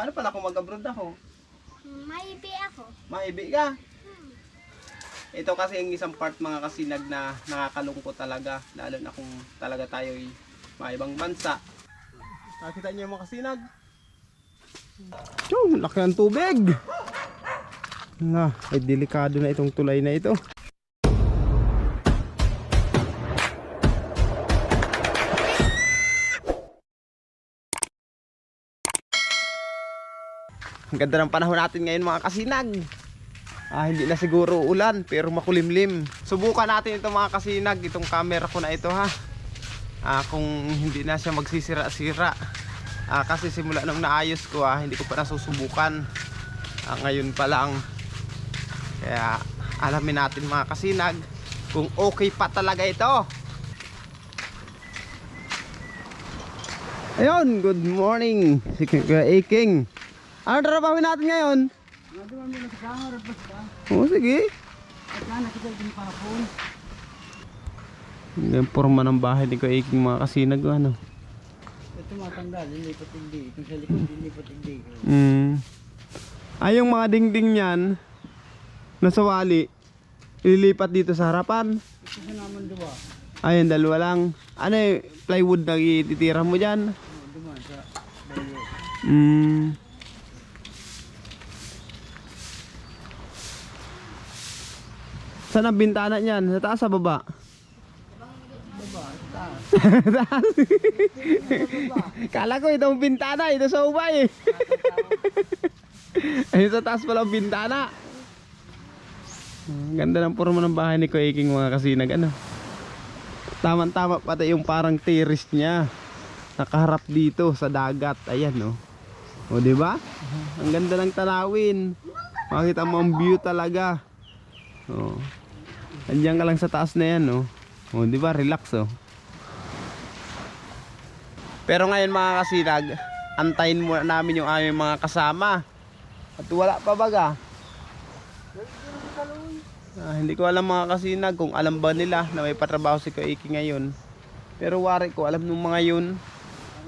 Paano pala kung mag-abroad ako? Maibi ako. Maibi ka? Ito kasi yung isang part mga kasinag na nakakalungkot talaga. Lalo na kung talaga tayo'y maibang bansa. Nakita niyo yung mga kasinag? Chong, laki ng tubig! Ay delikado na itong tulay na ito. Ang ganda ng panahon natin ngayon mga kasinag. Hindi na siguro ulan pero makulimlim. Subukan natin ito mga kasinag, itong camera ko na ito ha. Kung hindi na siya magsisira-sira. Kasi simula nung naayos ko hindi ko pa nasusubukan. Ngayon pa lang. Kaya alamin natin mga kasinag kung okay pa talaga ito. Ayun, good morning. Si Kuya Iking. Ano trabawin natin ngayon? Oo, sige. Yung forma ng bahay ni Kuya Iking mga kasinag. Ano? Ito matanggal, lilipat hindi. Itong sa likod, lilipat hindi. Yung mga dingding niyan nasa wali, ililipat dito sa harapan. Ito sa naman dua. Ayun, dalawa lang. Ano yung plywood na ititira mo dyan? Duman sa bayo. Saan ang bintana niyan? Sa taas sa baba? Baba, taas. Taas. Kala ko itong bintana, ito sa ubay. Ayun sa taas pala ang bintana. Ganda ng forma ng bahay ni Kuya Iking mga kasinag. Ano? Tama-tama pati yung parang terrace niya. Nakaharap dito sa dagat. Ayan no. O di ba? Ang ganda ng tanawin. Makita mo ang view talaga. Oh. Andiyan ka lang sa taas na yan no. O di ba? Relax oh. Pero ngayon mga kasinag, antayin muna namin yung aming mga kasama. At wala pa baga. Hindi ko alam mga kasinag kung alam ba nila na may patrabaho si Kuya Iking ngayon. Pero wari ko alam nung mga yun.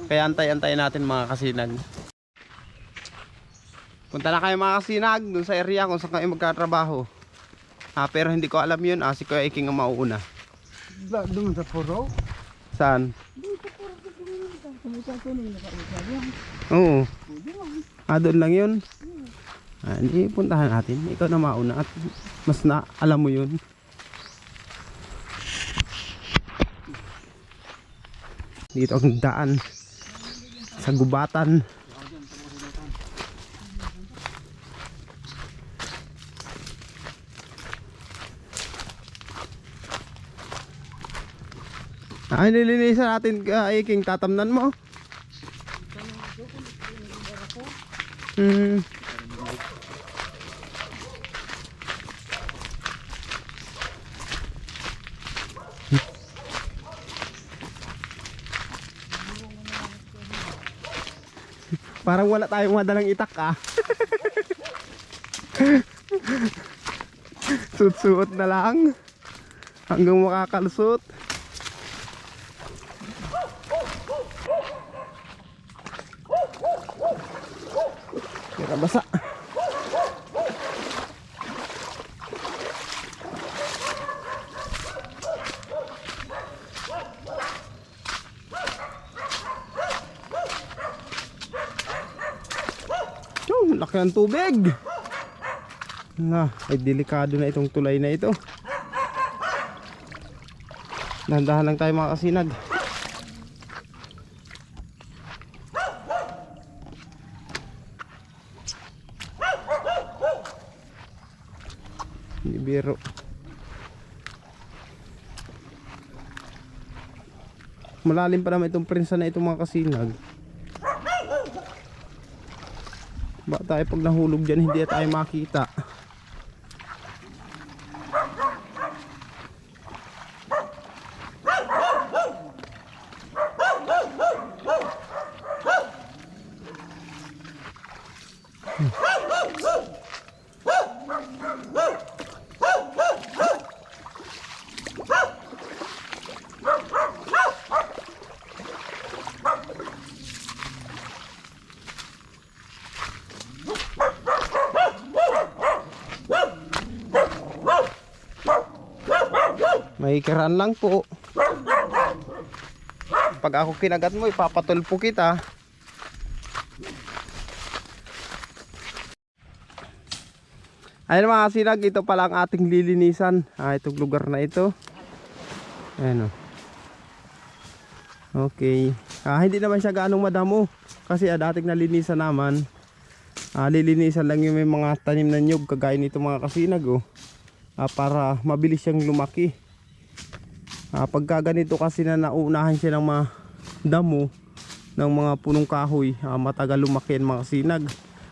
Kaya antay-antay natin mga kasinag. Punta na kayo mga kasinag dun sa area kung saan kayo magkatrabaho. Pero hindi ko alam yun. Si Kuya Iking ang mauuna. Duman sa puro? Saan? Oo. Doon lang yun. Hindi, puntahan natin. Ikaw na mauna at mas na alam mo yun. Dito ang daan sa gubatan. Nililinisan natin Iking, tatamnan mo. Parang wala tayong madalang itak Suot-suot na lang hanggang makakalusot. Kaya basa. Laki ng tubig. Ay delikado na itong tulay na ito. Dahan-dahan lang tayo mga kasinag. Hindi biro. Malalim pa naman itong prinsa na itong mga kasinag. Ba tayo pag nahulog dyan hindi tayo makita. May kiran lang po. Pag ako kinagat mo, ipapatulpo kita. Ayun mga kasinag, ito pala ang ating lilinisan. Itong lugar na ito. Ayan o. Okay. Hindi naman siya gaanong madamo. Kasi dating nalinisan naman. Lilinisan lang yung may mga tanim na nyug. Kagaya nito mga kasinag oh. Para mabilis siyang lumaki. Pagka ganito kasi na nauunahan siya ng mga damo ng mga punong kahoy, matagal lumaki ang mga kasinag.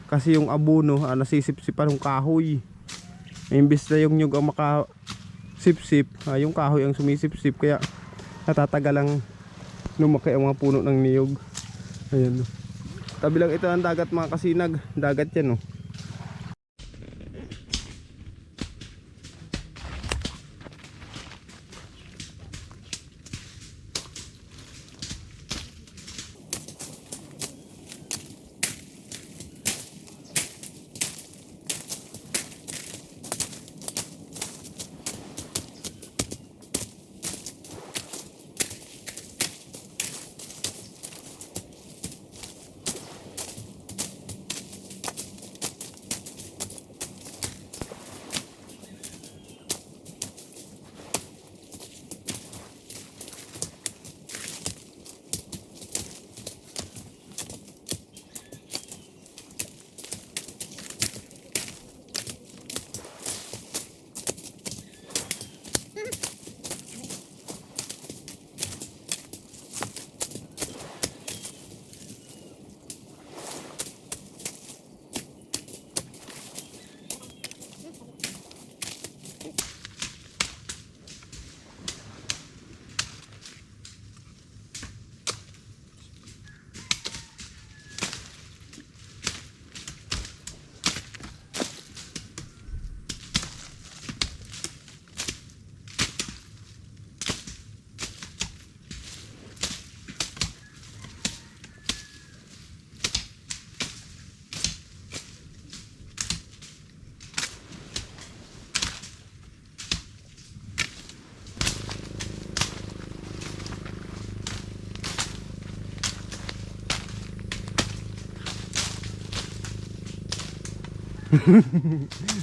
Kasi yung abono nasisipsipan ng kahoy. Imbis na yung nyug ang makasipsip, yung kahoy ang sumisipsip. Kaya natatagal ang lumaki ang mga puno ng niyog. Ayan. Tabi lang ito ang dagat mga kasinag. Dagat yan oh.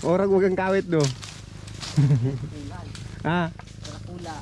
Orang huwag kang kawit do. Kula.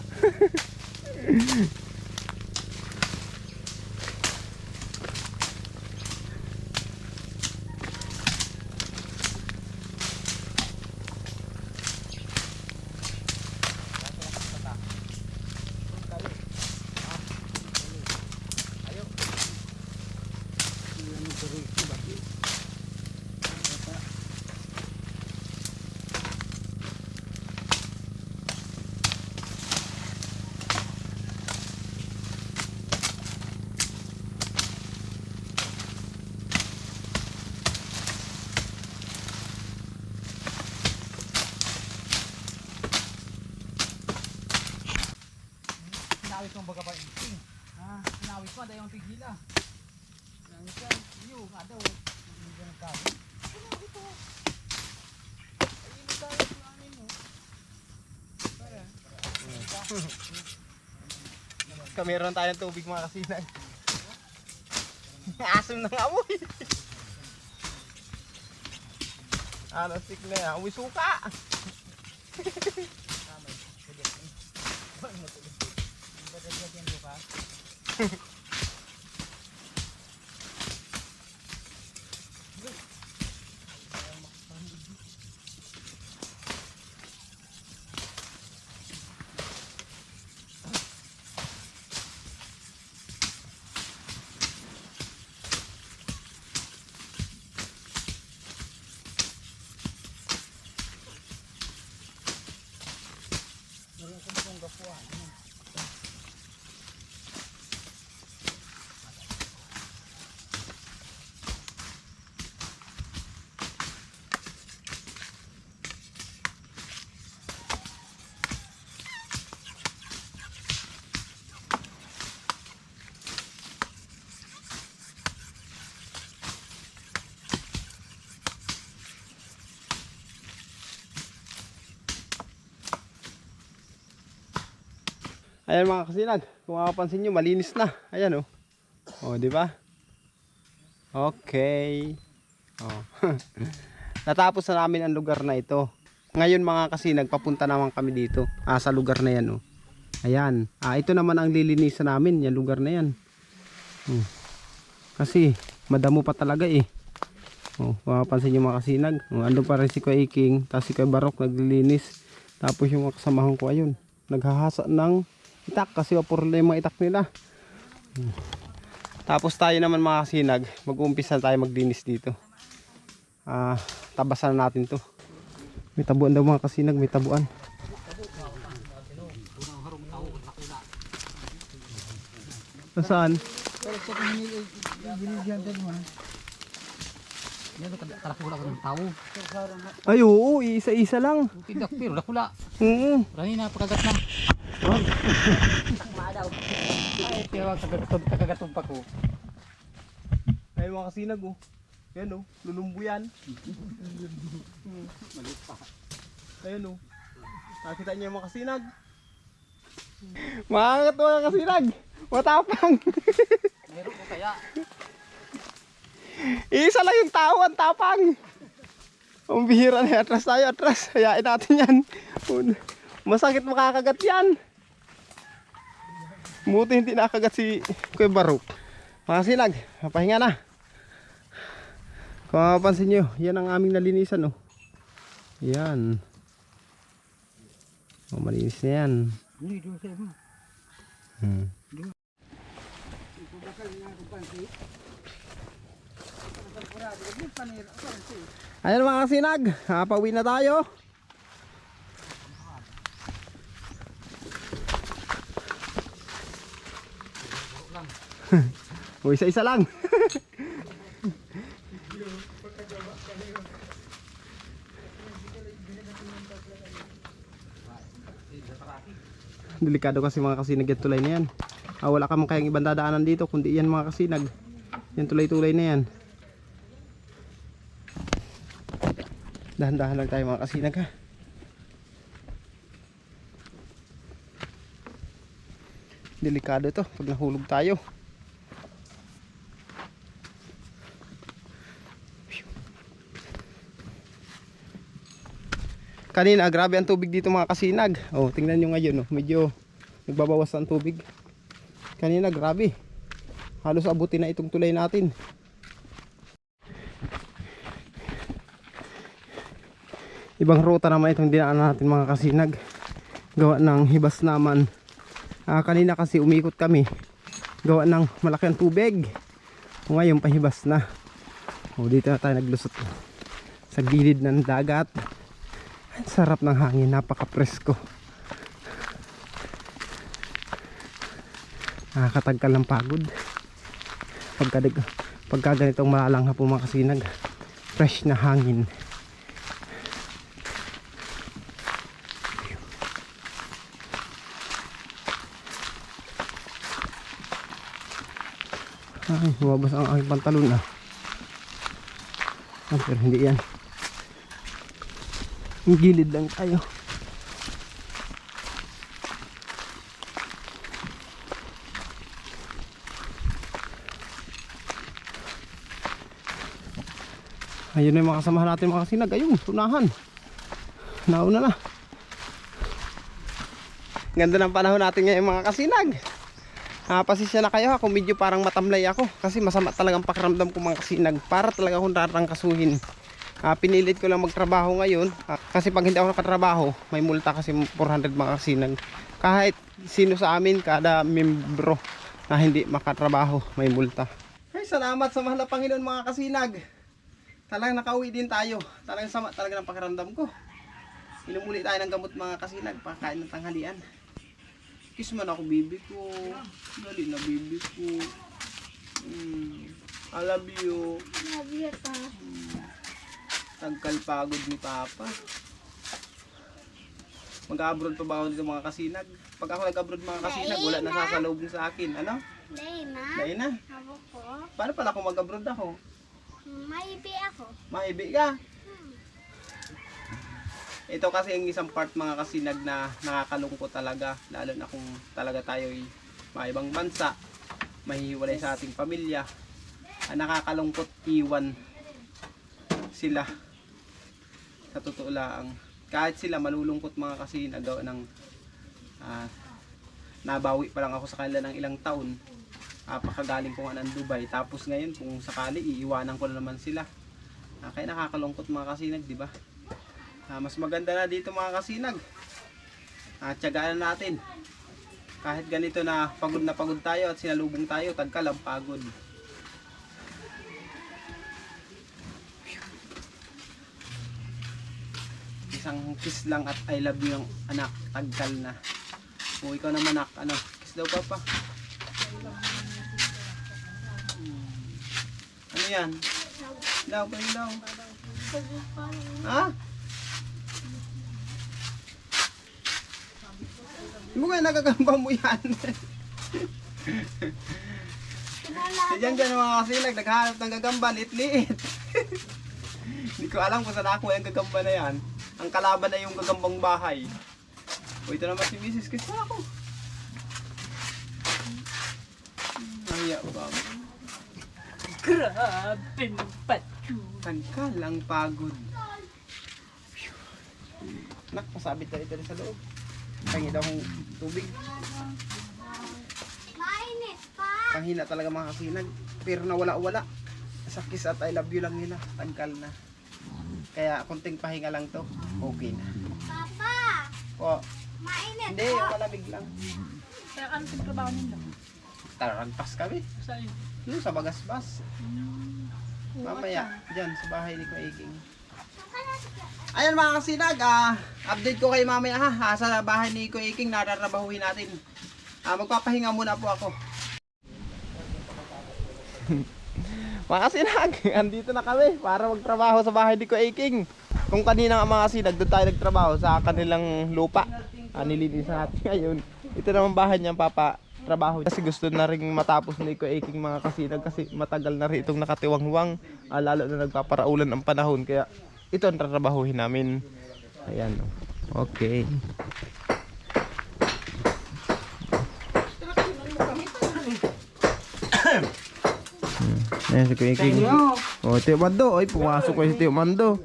Sinawit kong baga pa iting. Sinawit ko, dahil yung tigila. Sinawit ka, iyo, kada o. Hindi ka nagkawin. Sinawit ko. Ay, nagkawit yung amin mo. Meron tayong tubig mga kasinag. Asim ng amoy. Stick na yan. Amoy suka. Ayan mga kasinag, kung makapansin nyo, malinis na. Ayan oh. Oh, di ba? Okay. Oh. Natapos na namin ang lugar na ito. Ngayon mga kasinag, papunta naman kami dito. Sa lugar na yan oh. Ayan. Ito naman ang lilinisan namin, yung lugar na yan. Kasi madamo pa talaga eh. Oh, mapapansin nyo mga kasinag. Ando pa rin si Kuya Iking, tapos si Kuya Barok naglilinis. Tapos yung mga kasamahan ko ayun, naghahasa ng itak kasi wapor na yung mga itak nila. Tapos tayo naman mga kasinag, mag-uumpisa tayo maglinis dito. Tabasan na natin to. May tabuan daw mga kasinag, may tabuan. Saan? Pero sa ginigyan din mo. Yan kalakula ko ng tao. Ay oo, isa-isa lang. Tindak pero lakula. Oo. Rani na pagkagat na. Madaw. Ay, pero kagagatong pa ko. Ay mga kasinag oh. Yan oh, lulumbo yan. Malit pa. Ayun oh. Nakita niyo yung mga kasinag. Maangat mga kasinag. Matapang. Meron ko kaya. Isa lang yung tao, ang tapang. Ang bihira na, atras tayo, atras. Hayain natin yan. Masakit makakagat yan. Buti hindi nakagat si Kuya Barok. Mga sinag, pahinga na. Kung mapapansin nyo, yan ang aming nalinisan oh. Yan. Oh, malinis na yan. Hindi doon sa mo. Ayan mga kasinag, pauwi na tayo. O isa-isa lang. Delikado kasi mga kasinag yung tulay na yan. Wala ka man kayang ibang dadaanan dito kundi yan mga kasinag. Yan tulay-tulay na yan. Dahan-dahan lang tayo mga kasinag ha. Delikado ito pag nahulog tayo. Kanina grabe ang tubig dito mga kasinag. Oh, tingnan nyo ngayon oh, medyo nagbabawas ang tubig. Kanina grabe. Halos abutin na itong tulay natin. Ibang ruta naman itong dinaanan natin mga kasinag. Gawa ng hibas naman. Kanina kasi umikot kami. Gawa ng malaki ang tubig. Ngayon pahibas na. O, dito na tayo naglusot. Sa gilid ng dagat. Ang sarap ng hangin. Napaka-presko. Nakakatagkal ng pagod. Pagka ganitong malalang hapon mga kasinag. Fresh na hangin. Ay, lumabas ang aking pantalon ah. Pero hindi yan. Ang gilid lang tayo. Ayun na yung mga kasamahan natin mga kasinag. Ayun, tunahan. Nauna na. Ganda ng panahon natin ngayon mga kasinag. Pasisya na kayo ha kung medyo parang matamlay ako. Kasi masama talagang pakiramdam ko mga kasinag. Para talaga akong rarangkasuhin. Pinilit ko lang magtrabaho ngayon. Kasi pag hindi ako nakatrabaho, may multa kasi 400 mga kasinag. Kahit sino sa amin, kada membro na hindi makatrabaho, may multa. Ay, salamat sa mahal na Panginoon mga kasinag. Talagang nakauwi din tayo. Talagang sama talaga ng pakiramdam ko. Inom ulit tayo ng gamot mga kasinag. Pakain ng tanghalian. Kiss man ako bibi ko. Dali na bibi ko. I love you. Love you pa. Tagkal pagod ni Papa. Mag-abroad pa ba ako dito mga kasinag? Pag ako nag-abroad mga kasinag, wala na sasalubong sa akin. Ano? Dahil na. Dahil na. Ako po. Paano pala kung mag-abroad ako? Maipi ako. Maibi ka. Ito kasi ang isang part mga kasinag na nakakalungkot talaga, lalo na kung talaga tayo'y maibang bansa, mahihiwalay sa ating pamilya. Nakakalungkot iwan sila. Sa totoo lang, kahit sila malulungkot mga kasinag gawa ng nabawi pa lang ako sa kanila ng ilang taon. Pakagaling ko nga ng Dubai, tapos ngayon kung sakali iiwanan ko na naman sila. Kaya nakakalungkot mga kasinag, di ba? Mas maganda na dito mga kasinag. Tiyagaan natin. Kahit ganito na pagod tayo at sinalubong tayo, tagka lang pagod. Isang kiss lang at I love you ng anak, tagkal na. O ikaw naman anak, ano, kiss daw papa. Ano yan? Daw, daw. Ha? Hindi mo kaya nagagamba mo yan. Diyan mga kasinag, naghahanap ng gagamba, liit-liit. Hindi ko alam kung saan ako yung gagamba na yan. Ang kalaban na yung gagambang bahay. O ito naman si Mrs. Kiss na ako. Mahiya ba? Grabe ng patyo. Tangka lang pagod. Nak, masabit na ito sa loob. Tangi daw kong tubig. Mainit pa. Panghina talaga mga kasinag. Pero nawala-wala. Sa kiss at I love you lang nila. Tangkal na. Kaya konting pahinga lang to. Okay na. Papa, O, mainit hindi, po. malamig lang. Kaya ano yung trabaho nila? Taragpas kami. Saan? Yung sa Bagasbas. Mamaya, dyan sa bahay ni Kuya Iking. Ayan mga kasinag, update ko kayo mamaya ha. Sa bahay ni Kuya Iking, nararabahuhin natin. Magpapahinga muna po ako. Mga kasinag, andito na kami para magtrabaho sa bahay ni Kuya Iking. Kung kanina nga mga kasinag, doon tayo nagtrabaho sa kanilang lupa. Nilinis natin ngayon. Ito naman bahay niyang papa. Trabaho kasi gusto na ring matapos ni Kuya Iking mga kasinag kasi matagal na rin itong nakatiwangwang, lalo na nagpaparaulan ang panahon, kaya ito ang tratrabahuhin namin. Ayan, okay. Ayan si Kuya Iking. O, Tio Mando, ay pumasok ko si Tio Mando.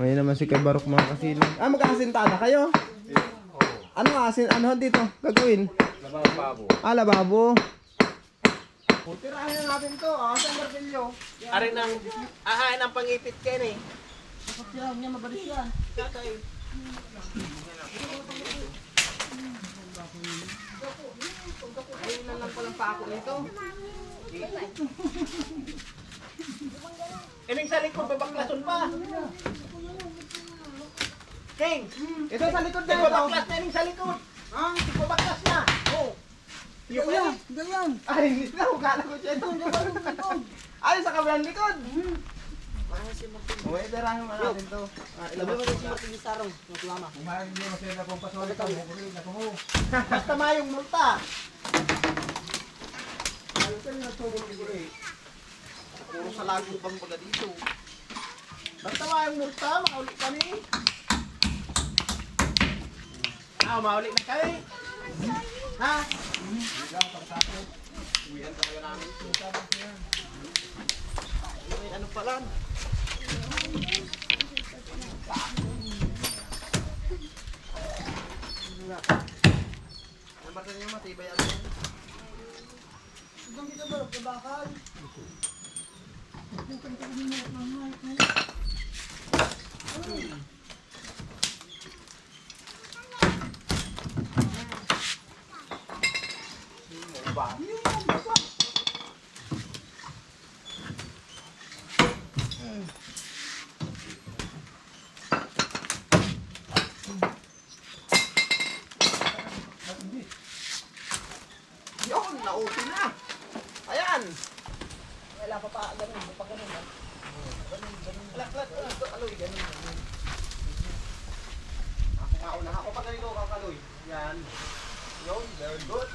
Ayan naman si Kuya Barok mga kasinag. Magkakasinta na kayo? Ano asin? Ano dito gagawin? Lababo. Lababo. Tirahin na natin to. Saan martilyo? Arin ng ahain ang pangipit ken eh. Bakit yan? Niya mabalis yan. Kakay. Ayun na lang palang pa ako nito. Ining sa likod, babaklason pa. King! Ito sa likod na ito. Babaklas na ining sa likod. Babaklas na. Oh. Ganyan. Ay, hindi na. Hukala ko dyan. Ay, sa kabilang likod. Uy, tirahin mo natin to. Ilabas mo si Martin Sarong. Masulama. Basta mayong multa. Puro sa lagong bang baga dito. Basta mayong multa, maulit kami. Maulit na kami. Ha? Uyan talaga namin. May ano pala. Ano ba niyo matibay ano? Doon kita ba bakal? Yun, nauti na. Ayan. Wala pa ganun, pa ganun. Laklat, aloy, ganun. Ako kauna, ako pa ganito, kakaloy. Yan. Yun, very good.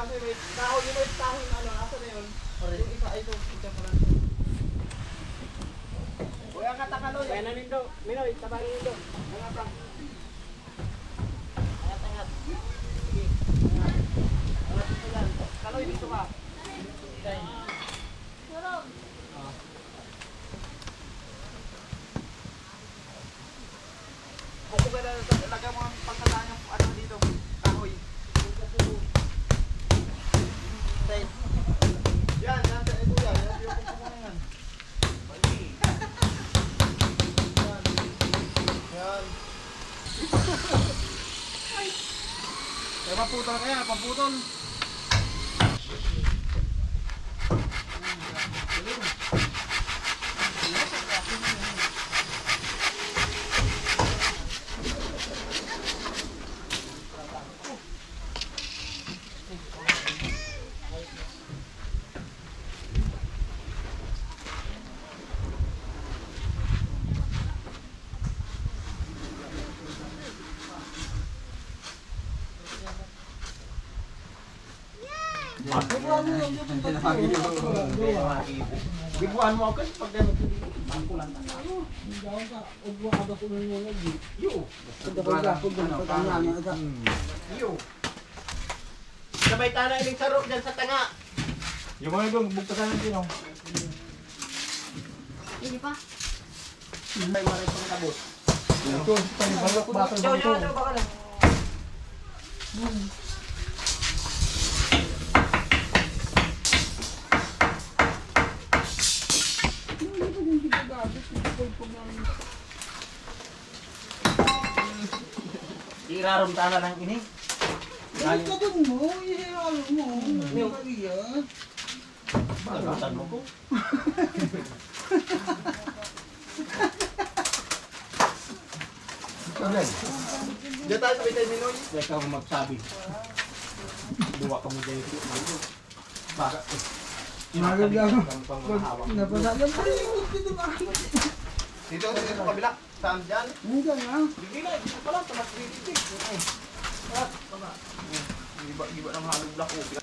Kasi may kahoy, yung may kahoy na ano, asa na yun? Yung isa, ito, ito pala. Uy, ang katakaloy. Kaya na nindo. Minoy, tabahin nindo. Angat. Angat. Sige. Angat ito lang. Kaloy, dito ka. Surog. Kung ka na, lagyan mo ang pagkataan yung ano dito, kahoy. Yan, yan, ito yan. Yan yung pagkataan yan. Yan. Eh, paputol kaya, paputol. Biguan mo ako pag demo ko dito. Bangko lang. Yo. Sabay tanay ning sarok diyan sa tanga. Yung mga gong bugtasan ng tinong. Hindi pa. May maray pang tabot. Ito, panibalok bakal Yo, dito. baka lang. Irarumtana lang ini. Balutan mo ko. Diyan tayo sa Bitay Minoy. Ikaw ang magsabi. Duwa ka mo dyan ito. Baka. Dito sa kabila. Saan diyan? Hindi na, dito pa lang tamas dito. Giba ng halong black ko.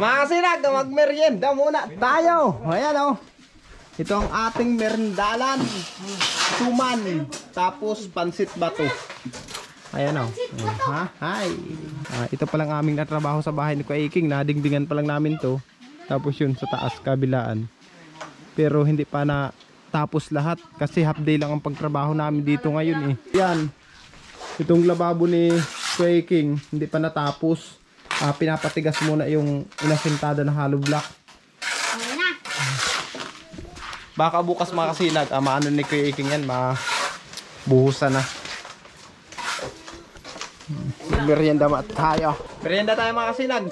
Mga sinag, magmerienda muna tayo. Ayan o. Ito ang ating merindalan. Suman. Tapos pansit bato. Ayan o. Ha? Hi. Ito palang aming natrabaho sa bahay ni Kuya Iking. Nadingdingan pa lang namin to. Tapos yun sa taas kabilaan. Pero hindi pa na tapos lahat. Kasi half day lang ang pagtrabaho namin dito ngayon eh. Yan. Itong lababo ni Kuya Iking. Hindi pa natapos. Pinapatigas muna yung inasintada na hollow block. Ano na? Baka bukas mga kasinag, maano ni Kuya Iking yan, mabuhusan na. Merienda tayo. Merienda tayo mga kasinag.